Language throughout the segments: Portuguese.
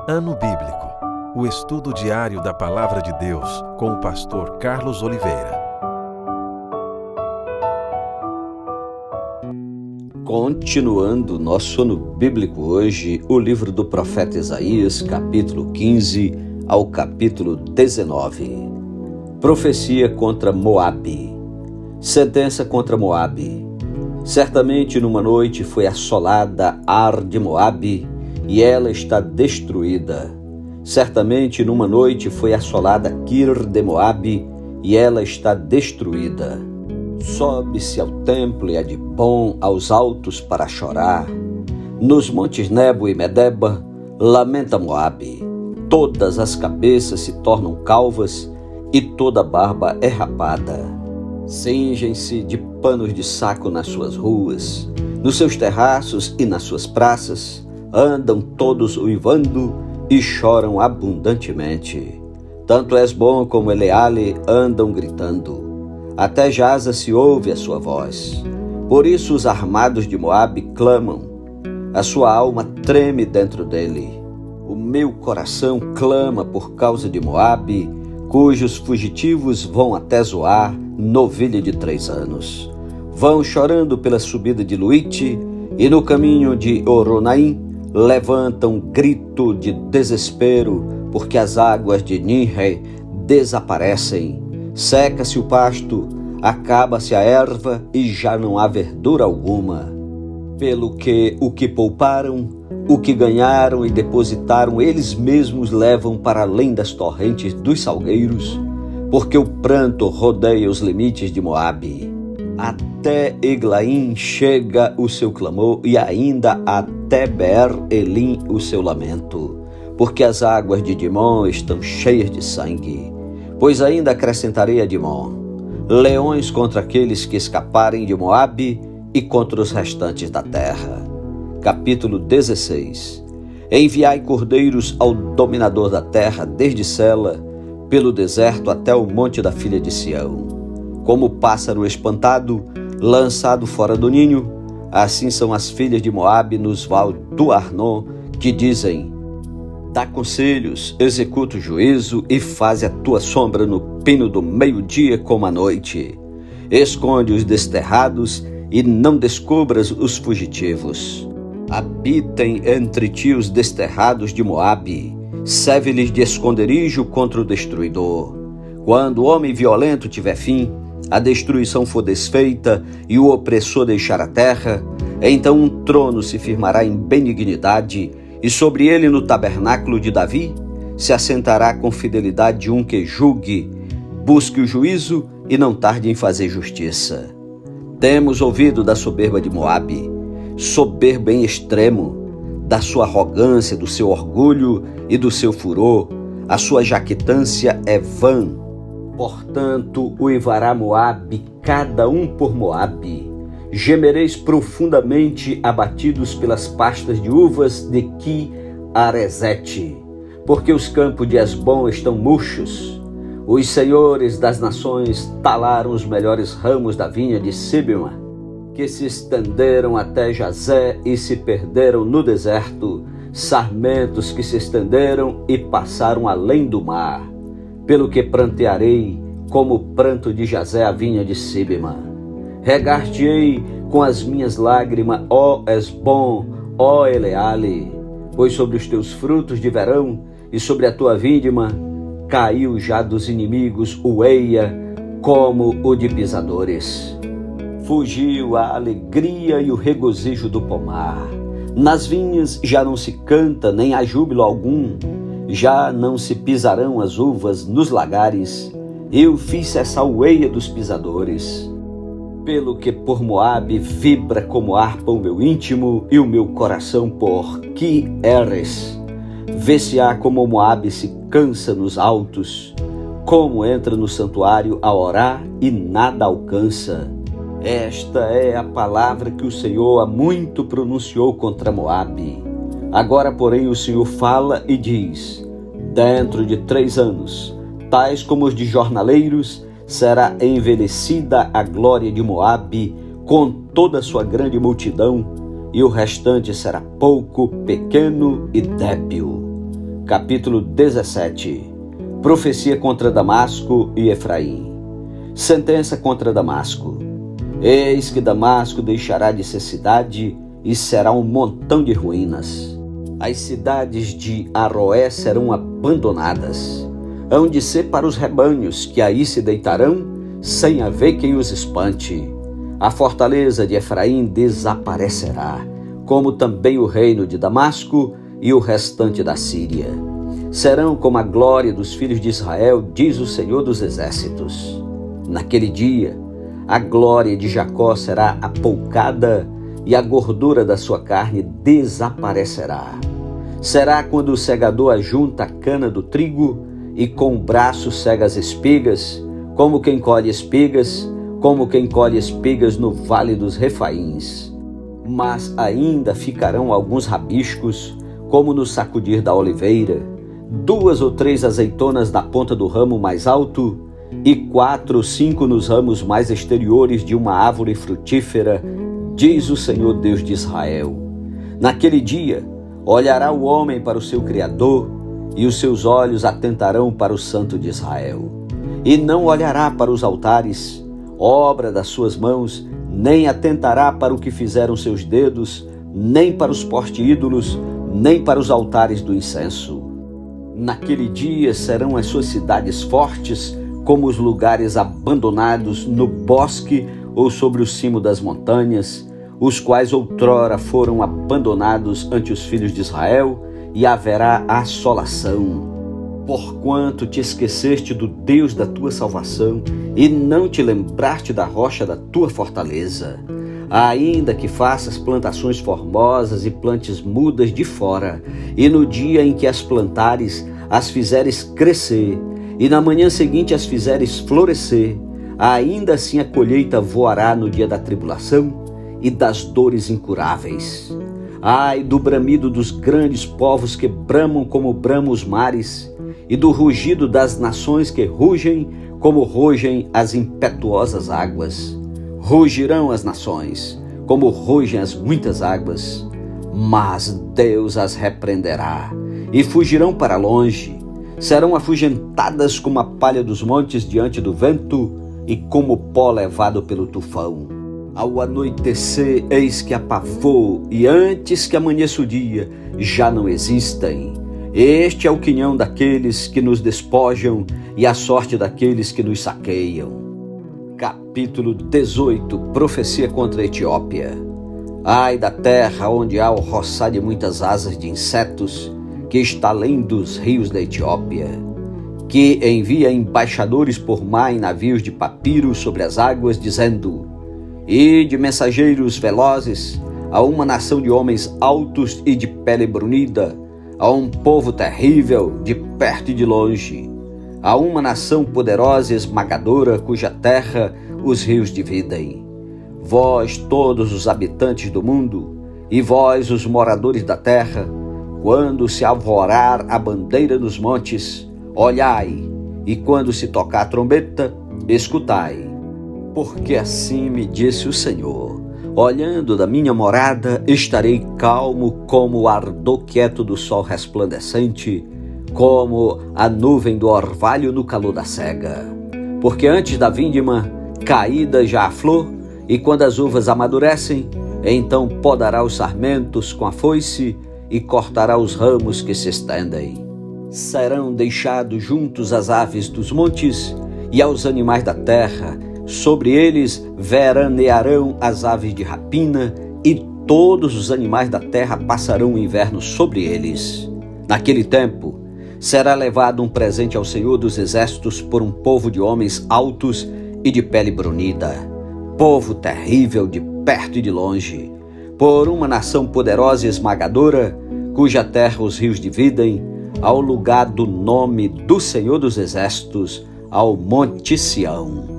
Ano Bíblico, o estudo diário da Palavra de Deus com o pastor Carlos Oliveira. Continuando nosso ano bíblico hoje, o livro do profeta Isaías, capítulo 15 ao capítulo 19. Profecia contra Moabe. Sentença contra Moabe. Certamente numa noite foi assolada Ar de Moabe, e ela está destruída. Certamente numa noite foi assolada Kir de Moabe, e ela está destruída. Sobe-se ao templo e a Dibon, aos altos para chorar. Nos montes Nebo e Medeba, lamenta Moabe. Todas as cabeças se tornam calvas e toda a barba é rapada. Cingem-se de panos de saco nas suas ruas, nos seus terraços e nas suas praças, andam todos uivando e choram abundantemente. Tanto Hesbom como Eleale andam gritando. Até Jaza se ouve a sua voz. Por isso os armados de Moabe clamam. A sua alma treme dentro dele. O meu coração clama por causa de Moabe, cujos fugitivos vão até Zoar, novilha de 3 anos. Vão chorando pela subida de Luite, e no caminho de Oronaim levantam grito de desespero, porque as águas de Ninre desaparecem. Seca-se o pasto, acaba-se a erva e já não há verdura alguma. Pelo que o que pouparam, o que ganharam e depositaram, eles mesmos levam para além das torrentes dos salgueiros, porque o pranto rodeia os limites de Moabe. Até Eglaim chega o seu clamor e ainda até Beer-Elim o seu lamento, porque as águas de Dimon estão cheias de sangue. Pois ainda acrescentarei a Dimon, leões contra aqueles que escaparem de Moabe e contra os restantes da terra. Capítulo 16. Enviai cordeiros ao dominador da terra, desde Sela, pelo deserto até o monte da filha de Sião. Como pássaro espantado, lançado fora do ninho, assim são as filhas de Moabe nos vales do Arnon, que dizem: dá conselhos, executa o juízo e faze a tua sombra no pino do meio-dia como à noite. Esconde os desterrados e não descubras os fugitivos. Habitem entre ti os desterrados de Moabe, serve-lhes de esconderijo contra o destruidor. Quando o homem violento tiver fim, a destruição for desfeita e o opressor deixar a terra, então um trono se firmará em benignidade, e sobre ele no tabernáculo de Davi se assentará com fidelidade um que julgue, busque o juízo e não tarde em fazer justiça. Temos ouvido da soberba de Moabe, soberba em extremo, da sua arrogância, do seu orgulho e do seu furor. A sua jactância é vã. Portanto, uivará Moabe, cada um por Moabe. Gemereis profundamente abatidos pelas pastas de uvas de Ki-Aresete, porque os campos de Hesbom estão murchos. Os senhores das nações talaram os melhores ramos da vinha de Sibma, que se estenderam até Jazé e se perderam no deserto, sarmentos que se estenderam e passaram além do mar. Pelo que prantearei como o pranto de Jazé a vinha de Sibma. Regar-te-ei com as minhas lágrimas, ó Hesbom, ó Eleale, pois sobre os teus frutos de verão e sobre a tua vindima caiu já dos inimigos o eia como o de pisadores. Fugiu a alegria e o regozijo do pomar. Nas vinhas já não se canta, nem há júbilo algum. Já não se pisarão as uvas nos lagares. Eu fiz cessar o eia dos pisadores. Pelo que por Moabe vibra como harpa o meu íntimo e o meu coração por Ki-Heres. Vê-se-á como Moabe se cansa nos altos, como entra no santuário a orar e nada alcança. Esta é a palavra que o Senhor há muito pronunciou contra Moabe. Agora, porém, o Senhor fala e diz: dentro de 3 anos, tais como os de jornaleiros, será envelhecida a glória de Moabe com toda a sua grande multidão, e o restante será pouco, pequeno e débil. capítulo 17. Profecia contra Damasco e Efraim. Sentença contra Damasco. Eis que Damasco deixará de ser cidade e será um montão de ruínas. As cidades de Aroé serão abandonadas. Hão de ser para os rebanhos que aí se deitarão, sem haver quem os espante. A fortaleza de Efraim desaparecerá, como também o reino de Damasco e o restante da Síria. Serão como a glória dos filhos de Israel, diz o Senhor dos Exércitos. Naquele dia, a glória de Jacó será apoucada e a gordura da sua carne desaparecerá. Será quando o segador ajunta a cana do trigo e com o braço cega as espigas, como quem colhe espigas no vale dos Refaíns. Mas ainda ficarão alguns rabiscos, como no sacudir da oliveira, 2 ou 3 azeitonas na ponta do ramo mais alto e 4 ou 5 nos ramos mais exteriores de uma árvore frutífera, diz o Senhor Deus de Israel. Naquele dia, olhará o homem para o seu Criador e os seus olhos atentarão para o Santo de Israel. E não olhará para os altares, obra das suas mãos, nem atentará para o que fizeram seus dedos, nem para os porte-ídolos, nem para os altares do incenso. Naquele dia serão as suas cidades fortes, como os lugares abandonados no bosque ou sobre o cimo das montanhas, os quais outrora foram abandonados ante os filhos de Israel, e haverá assolação. Porquanto te esqueceste do Deus da tua salvação e não te lembraste da rocha da tua fortaleza, ainda que faças plantações formosas e plantes mudas de fora, e no dia em que as plantares, as fizeres crescer, e na manhã seguinte as fizeres florescer, ainda assim a colheita voará no dia da tribulação e das dores incuráveis. Ai do bramido dos grandes povos que bramam como bramam os mares, e do rugido das nações que rugem como rugem as impetuosas águas. Rugirão as nações, como rugem as muitas águas, mas Deus as repreenderá, e fugirão para longe. Serão afugentadas como a palha dos montes diante do vento, e como pó levado pelo tufão. Ao anoitecer, eis que apavou, e antes que amanheça o dia, já não existem. Este é o quinhão daqueles que nos despojam e a sorte daqueles que nos saqueiam. Capítulo 18. Profecia contra a Etiópia. Ai da terra onde há o roçar de muitas asas de insetos, que está além dos rios da Etiópia, que envia embaixadores por mar em navios de papiro sobre as águas, dizendo: Ide, mensageiros velozes, a uma nação de homens altos e de pele brunida, a um povo terrível de perto e de longe, a uma nação poderosa e esmagadora, cuja terra os rios dividem. Vós, todos os habitantes do mundo, e vós, os moradores da terra, quando se alvorar a bandeira dos montes, olhai, e quando se tocar a trombeta, escutai. Porque assim me disse o Senhor: olhando da minha morada, estarei calmo como o ardor quieto do sol resplandecente, como a nuvem do orvalho no calor da cega. Porque antes da vindima, caída já a flor, e quando as uvas amadurecem, então podará os sarmentos com a foice e cortará os ramos que se estendem. Serão deixados juntos as aves dos montes e aos animais da terra. Sobre eles veranearão as aves de rapina, e todos os animais da terra passarão o inverno sobre eles. Naquele tempo, será levado um presente ao Senhor dos Exércitos por um povo de homens altos e de pele brunida, povo terrível de perto e de longe, por uma nação poderosa e esmagadora, cuja terra os rios dividem, ao lugar do nome do Senhor dos Exércitos, ao Monte Sião.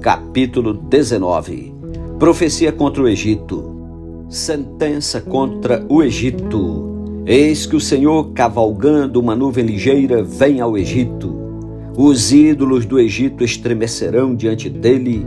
Capítulo 19. Profecia contra o Egito. Sentença contra o Egito. Eis que o Senhor, cavalgando uma nuvem ligeira, vem ao Egito. Os ídolos do Egito estremecerão diante dele,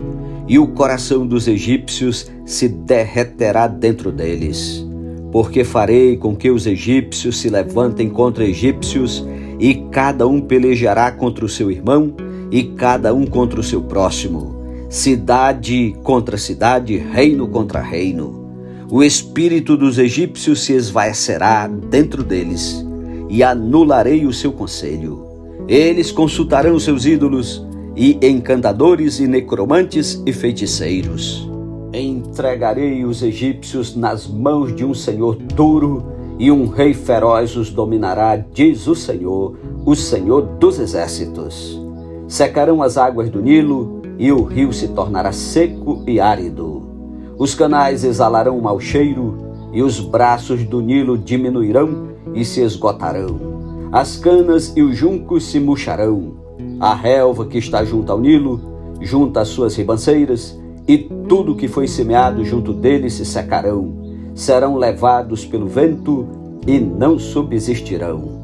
e o coração dos egípcios se derreterá dentro deles. porque farei com que os egípcios se levantem contra egípcios, e cada um pelejará contra o seu irmão, e cada um contra o seu próximo. Cidade contra cidade, reino contra reino. O espírito dos egípcios se esvaecerá dentro deles, e anularei o seu conselho. Eles consultarão seus ídolos, e encantadores e necromantes e feiticeiros. Entregarei os egípcios nas mãos de um senhor duro, e um rei feroz os dominará, diz o Senhor dos exércitos. Secarão as águas do Nilo, e o rio se tornará seco e árido. Os canais exalarão mau cheiro, e os braços do Nilo diminuirão e se esgotarão. As canas e os juncos se murcharão. A relva que está junto ao Nilo, junto às suas ribanceiras, e tudo que foi semeado junto dele se secarão. Serão levados pelo vento e não subsistirão.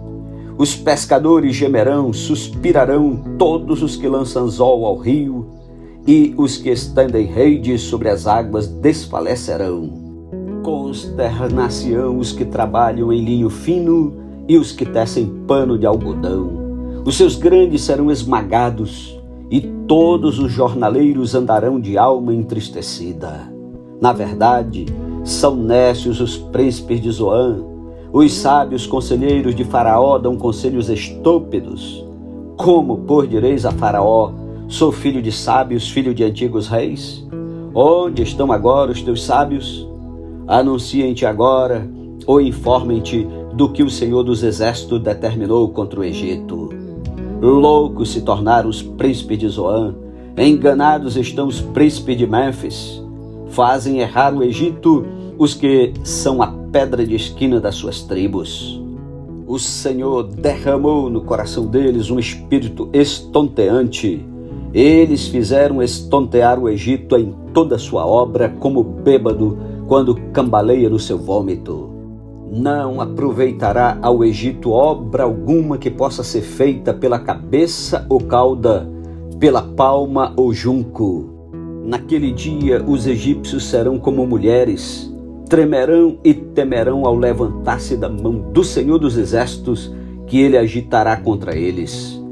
Os pescadores gemerão, suspirarão todos os que lançam anzol ao rio, e os que estendem redes sobre as águas desfalecerão. Consternar-se-ão os que trabalham em linho fino e os que tecem pano de algodão. Os seus grandes serão esmagados, e todos os jornaleiros andarão de alma entristecida. Na verdade, são nécios os príncipes de Zoan. Os sábios conselheiros de Faraó dão conselhos estúpidos. Como, pois, direis a Faraó: sou filho de sábios, filho de antigos reis? Onde estão agora os teus sábios? Anunciem-te agora, ou informem-te do que o Senhor dos Exércitos determinou contra o Egito. Loucos se tornaram os príncipes de Zoan, enganados estão os príncipes de Mênfis. Fazem errar o Egito os que são a pedra de esquina das suas tribos. O Senhor derramou no coração deles um espírito estonteante. Eles fizeram estontear o Egito em toda a sua obra, como bêbado quando cambaleia no seu vômito. Não aproveitará ao Egito obra alguma que possa ser feita pela cabeça ou cauda, pela palma ou junco. Naquele dia os egípcios serão como mulheres, tremerão e temerão ao levantar-se da mão do Senhor dos Exércitos, que ele agitará contra eles.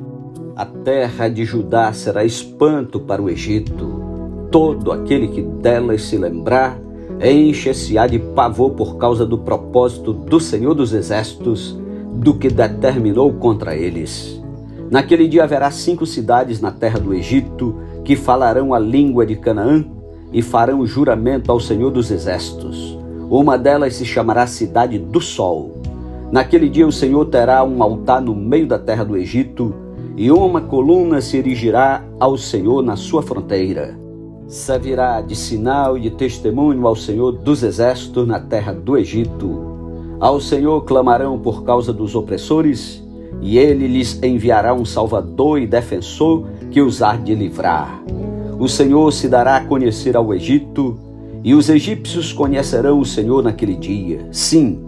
A terra de Judá será espanto para o Egito. Todo aquele que delas se lembrar enche-se-á de pavor por causa do propósito do Senhor dos Exércitos, do que determinou contra eles. Naquele dia haverá 5 cidades na terra do Egito que falarão a língua de Canaã e farão juramento ao Senhor dos Exércitos. Uma delas se chamará Cidade do Sol. Naquele dia o Senhor terá um altar no meio da terra do Egito, e uma coluna se erigirá ao Senhor na sua fronteira. Servirá de sinal e de testemunho ao Senhor dos Exércitos na terra do Egito. Ao Senhor clamarão por causa dos opressores, e ele lhes enviará um salvador e defensor que os há de livrar. O Senhor se dará a conhecer ao Egito, e os egípcios conhecerão o Senhor naquele dia. Sim,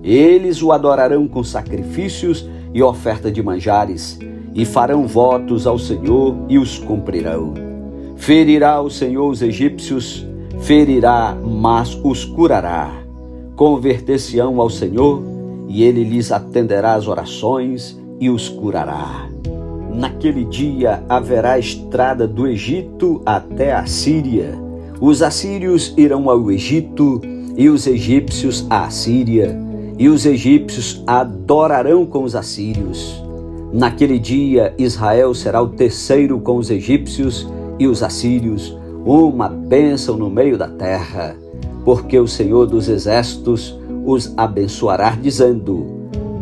eles o adorarão com sacrifícios e oferta de manjares, e farão votos ao Senhor e os cumprirão. Ferirá o Senhor os egípcios, ferirá, mas os curará. Converter-se-ão ao Senhor, e ele lhes atenderá as orações e os curará. Naquele dia haverá estrada do Egito até a Síria. Os assírios irão ao Egito, e os egípcios à Assíria, e os egípcios adorarão com os assírios. Naquele dia Israel será o terceiro com os egípcios e os assírios, uma bênção no meio da terra, porque o Senhor dos Exércitos os abençoará, dizendo: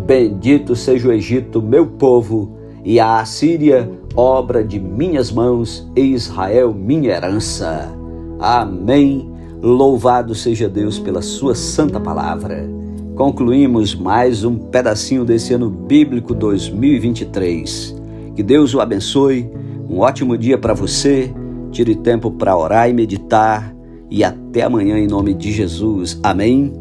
bendito seja o Egito, meu povo, e a Assíria, obra de minhas mãos, e Israel, minha herança. Amém. Louvado seja Deus pela sua santa palavra. Concluímos mais um pedacinho desse ano bíblico 2023. Que Deus o abençoe. Um ótimo dia para você, tire tempo para orar e meditar, e até amanhã em nome de Jesus. Amém.